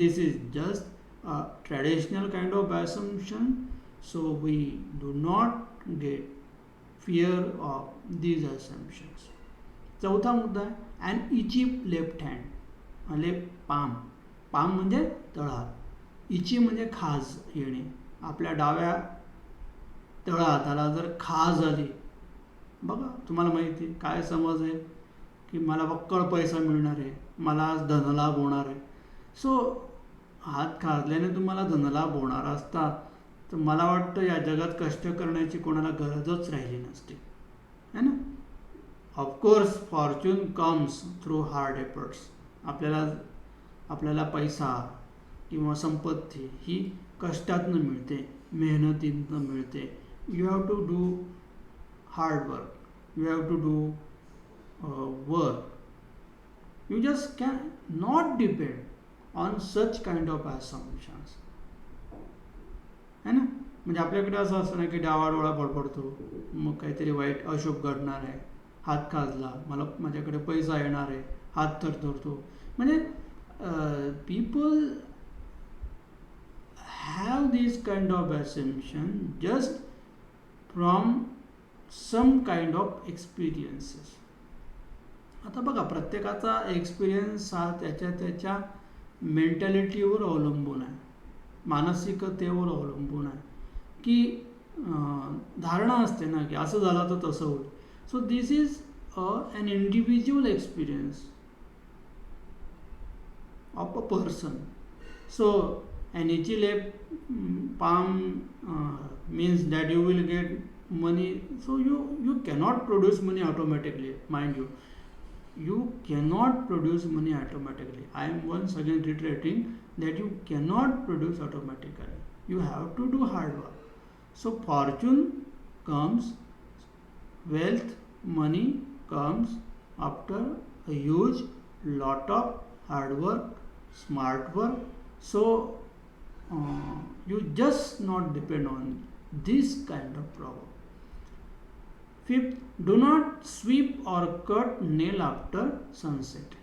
This is just a traditional kind of assumption, so we do not get fear of these assumptions. चौथा मुद्दा आहे अन इची left hand म्हणजे palm म्हणजे तळहात. इची म्हणजे खाज येणे. आपल्या डाव्या तळहाताला जर खाज आली, बघा तुम्हाला माहिती आहे काय समज आहे की मला बक्कळ पैसा मिळणार आहे, मला आज धनलाभ होणार आहे. सो हात खाजल्याने तुम्हाला धनलाभ होणार असता तर मला वाटतं या जगात कष्ट करण्याची कोणाला गरजच राहिली नसते, है ना. Of course fortune comes through hard efforts. आपल्याला पैसा किंवा संपत्ती ही कष्टातनं मिळते, मेहनतीतनं मिळते. You have to do hard work, you have to do work. You just can not depend on such kind of assumptions, है ना. म्हणजे आपल्याकडे असं असतं ना की डावा डोळा बडबडतो, मग काहीतरी वाईट अशुभ घडणार आहे, हात खाजला, माझ्याकडे पैसा येणार आहे, हात थरथरतो. म्हणजे people have this kind of assumption just from some kind of experiences. आता बघा प्रत्येकाचा एक्सपिरियन्स हा त्याच्या मेंटॅलिटीवर अवलंबून आहे, मानसिकतेवर अवलंबून आहे की धारणा असते ना की असं झालं तर तसं होईल. So this is an individual experience of a person. So an itchy left palm means that you will get money. So you cannot produce money automatically, mind you. You cannot produce money automatically. I am once again reiterating that you cannot produce automatically. You have to do hard work. So fortune comes, wealth, money comes after a huge lot of hard work, smart work. So you just not depend on this kind of problem. Fifth, do not sweep or cut nail after sunset.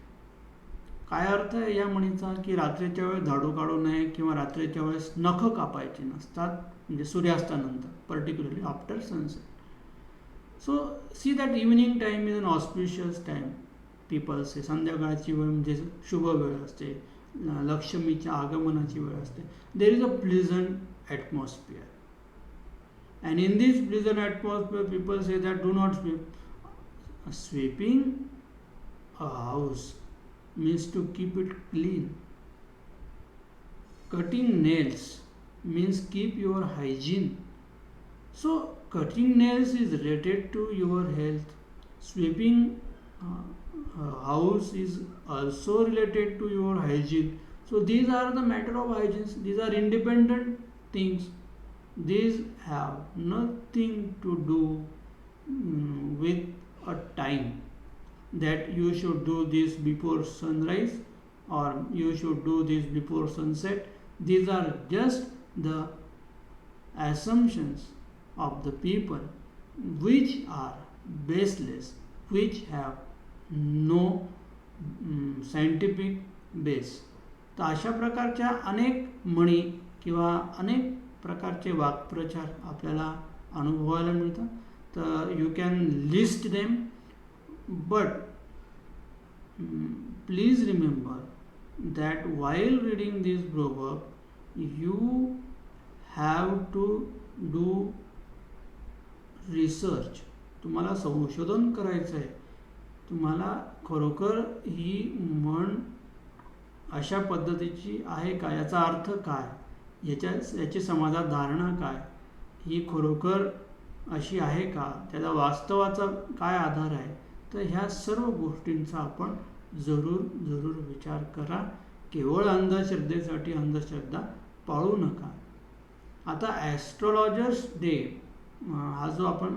काय अर्थ आहे या म्हणीचा की रात्रीच्या वेळेस झाडू काढू नये किंवा रात्रीच्या वेळेस नख कापायची नसतात, म्हणजे सूर्यास्तानंतर, particularly after sunset. So see that evening time is inauspicious time. People say संध्याकाळची वेळ म्हणजे शुभ वेळ असते, लक्ष्मीच्या आगमनाची वेळ असते. देर is a pleasant atmosphere and in this pleasant atmosphere people say that do not sweep. Sweeping a house means to keep it clean. Cutting nails means keep your hygiene. So cutting nails is related to your health. Sweeping a house is also related to your hygiene. So these are the matter of hygiene. These are independent things. These have nothing to do with a time that you should do this before sunrise or you should do this before sunset. These are just the assumptions of the people which are baseless, which have no scientific base. तर अशा प्रकारच्या अनेक म्हणी किंवा अनेक प्रकारचे वाक्प्रचार आपल्याला अनुभवायला मिळतात. तर you can list them, but please remember that while reading this proverb you have to do research, तुम्हाला संशोधन करायचं आहे, तुम्हाला खरोखर ही म्हण अशा पद्धतीची आहे का, याचा अर्थ काय, याची समाजात धारणा काय, ही खरोखर अशी आहे का, त्याचा वास्तवाचा काय आधार आहे. तर ह्या सर्व गोष्टींचा आपण जरूर विचार करा. केवळ अंधश्रद्धेसाठी अंधश्रद्धा पाळू नका. आता ॲस्ट्रॉलॉजर्स डे हा जो आपण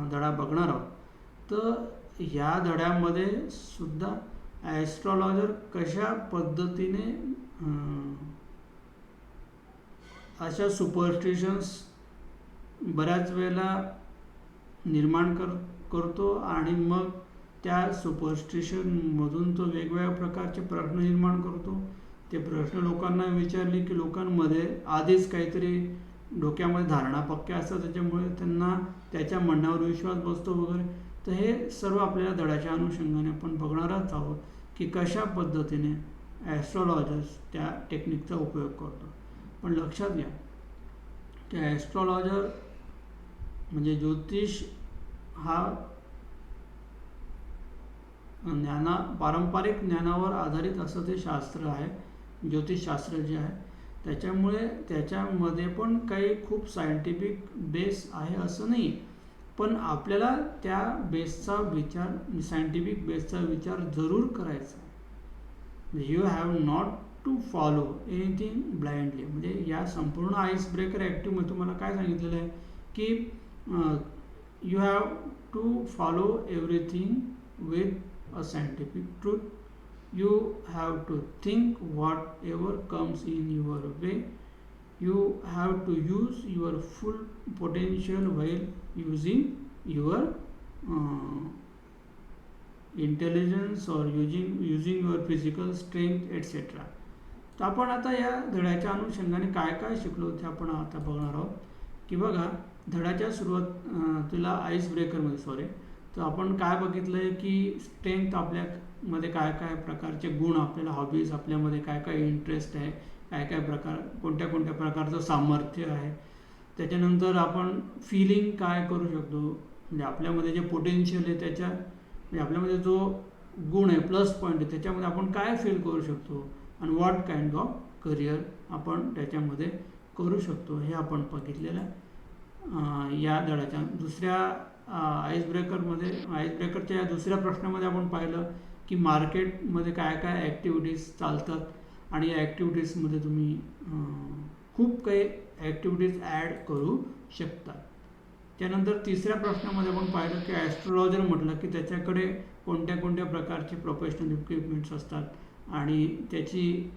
धडा बघणार आहोत, तर ह्या धड्यामध्ये सुद्धा ॲस्ट्रॉलॉजर कशा पद्धतीने अशा सुपरस्टिशन्स बऱ्याच वेळेला निर्माण करतो आणि मग त्या सुपरस्टिशनमधून तो वेगवेगळ्या प्रकारचे प्रश्न निर्माण करतो. ते प्रश्न लोकांना विचारले की लोकांमध्ये आधीच काहीतरी डोक्यामध्ये धारणा पक्क्या असतात, त्याच्यामुळे त्यांना त्याच्या म्हणण्यावर विश्वास बसतो वगैरे. तर हे सर्व आपल्याला धड्याच्या अनुषंगाने आपण बघणारच आहोत की कशा पद्धतीने ॲस्ट्रॉलॉजर्स त्या टेक्निकचा उपयोग करतो. पण लक्षात घ्या की ॲस्ट्रॉलॉजर म्हणजे ज्योतिष हा पारंपरिक ज्ञानावर आधारित असं ते शास्त्र आहे, ज्योतिषशास्त्र जे आहे. त्याच्यामुळे त्याच्यामध्ये पण काही खूप सायंटिफिक बेस आहे असं नाही, पण आपल्याला त्या बेसचा विचार, सायंटिफिक बेसचा विचार जरूर करायचा आहे. You have not to follow anything blindly. म्हणजे या संपूर्ण आईस ब्रेकर ॲक्टिव्हमध्ये तुम्हाला काय सांगितलेलं आहे की you have to follow everything with a scientific truth. You have to think whatever comes in your way. You have to use your full potential while using your intelligence or using your physical strength etc. तर आपण आता या धड्याच्या अनुषंगाने काय काय शिकलो ते आपण आता बघणार आहोत. की बघा, धड्याच्या सुरुवातीला आईस ब्रेकरमध्ये तर आपण काय बघितलं आहे की स्ट्रेंथ आपल्यामध्ये काय काय प्रकारचे गुण, आपल्याला हॉबीज, आपल्यामध्ये काय काय इंटरेस्ट आहे, काय काय प्रकार, कोणत्या कोणत्या प्रकारचं सामर्थ्य आहे. त्याच्यानंतर आपण फिलिंग काय करू शकतो, म्हणजे आपल्यामध्ये जे पोटेन्शियल आहे त्याच्या, म्हणजे आपल्यामध्ये जो गुण आहे, प्लस पॉईंट आहे, त्याच्यामध्ये आपण काय फील करू शकतो आणि व्हॉट काइंड ऑफ करिअर आपण त्याच्यामध्ये करू शकतो, हे आपण बघितलेलं आहे. या धड्याच्या दुसऱ्या आईस ब्रेकरच्या या दुसऱ्या प्रश्नामध्ये आपण पाहिलं की मार्केटमध्ये काय काय ॲक्टिव्हिटीज चालतात आणि या ॲक्टिव्हिटीजमध्ये तुम्ही खूप काही ॲक्टिव्हिटीज ॲड करू शकता. त्यानंतर तिसऱ्या प्रश्नामध्ये आपण पाहिलं की ॲस्ट्रॉलॉजर म्हटलं की त्याच्याकडे कोणत्या कोणत्या प्रकारचे प्रोफेशनल इक्विपमेंट्स असतात आणि त्याची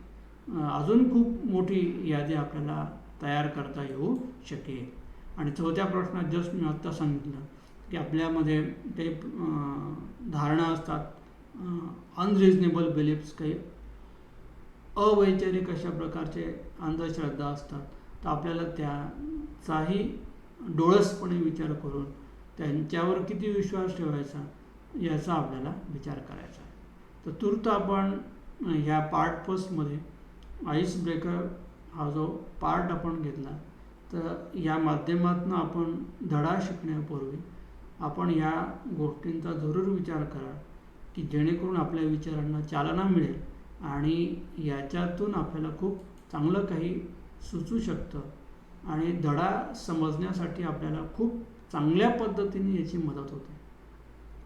अजून खूप मोठी यादी आपल्याला तयार करता येऊ शकेल. आणि चौथ्या प्रश्नात जस्ट मी आत्ता सांगितलं की आपल्यामध्ये काही धारणा असतात, अनरिजनेबल बिलीफ्स, काही अवैचारिक अशा प्रकारचे अंधश्रद्धा असतात. तर आपल्याला त्याचाही डोळसपणे विचार करून त्यांच्यावर किती विश्वास ठेवायचा याचा आपल्याला विचार करायचा आहे. तर तूर्त आपण ह्या पार्ट फर्स्टमध्ये आईस ब्रेकर हा जो पार्ट आपण घेतला, तर या माध्यमातून आपण धडा शिकण्यापूर्वी आपण या गोष्टींचा जरूर विचार करा की जेणेकरून आपल्या विचारांना चालना मिळेल आणि याच्यातून आपल्याला खूप चांगलं काही सुचू शकतं आणि धडा समजण्यासाठी आपल्याला खूप चांगल्या पद्धतीने याची मदत होते.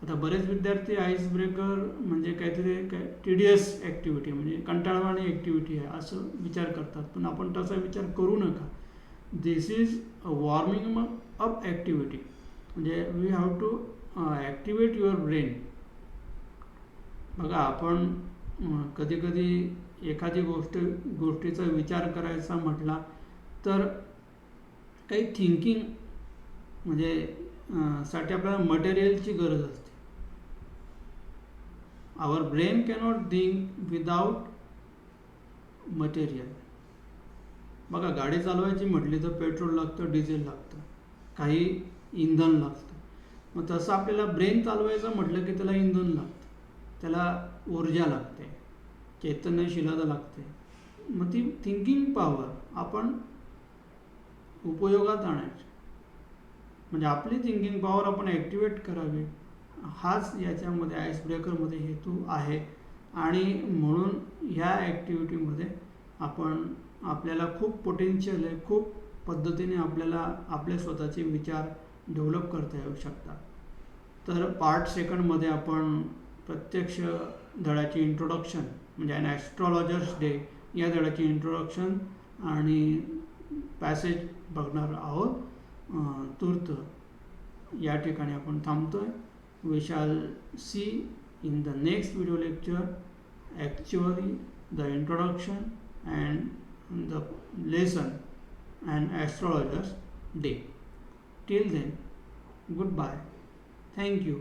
आता बरेच विद्यार्थी आईस ब्रेकर म्हणजे काहीतरी टीडियस ॲक्टिव्हिटी, म्हणजे कंटाळवाणी ॲक्टिव्हिटी आहे असं विचार करतात, पण आपण तसा विचार करू नका. This is a warming up activity. म्हणजे we have to activate your brain. बघा, आपण कधी कधी एखादी गोष्टीचा विचार करायचा म्हटला तर काही थिंकिंग म्हणजे साठी आपल्याला मटेरियलची गरज असते. Our brain cannot think without material. बघा, गाडी चालवायची म्हटली तर पेट्रोल लागतं, डिझेल लागतं, काही इंधन लागतं. मग तसं आपल्याला ब्रेन चालवायचं म्हटलं की त्याला इंधन लागतं, त्याला ऊर्जा लागते, चैतन्यशीलता लागते. मग ती थिंकिंग पॉवर आपण उपयोगात आणायची. म्हणजे आपली थिंकिंग पॉवर आपण ॲक्टिवेट करावी, हाच याच्यामध्ये आईस ब्रेकरमध्ये हेतू आहे. आणि म्हणून ह्या ॲक्टिव्हिटीमध्ये आपण आपल्याला खूप पोटेन्शियल आहे, खूप पद्धतीने आपल्याला आपले स्वतःचे विचार डेव्हलप करता येऊ शकतात. तर पार्ट सेकंडमध्ये आपण प्रत्यक्ष धड्याचे इंट्रोडक्शन म्हणजे ॲन ॲस्ट्रॉलॉजर्स डे या धड्याचे इंट्रोडक्शन आणि पॅसेज बघणार आहोत. तूर्त या ठिकाणी आपण थांबतो आहे. We shall see in the next video lecture actually the introduction and the lesson and astrologers day. Till then, goodbye. Thank you.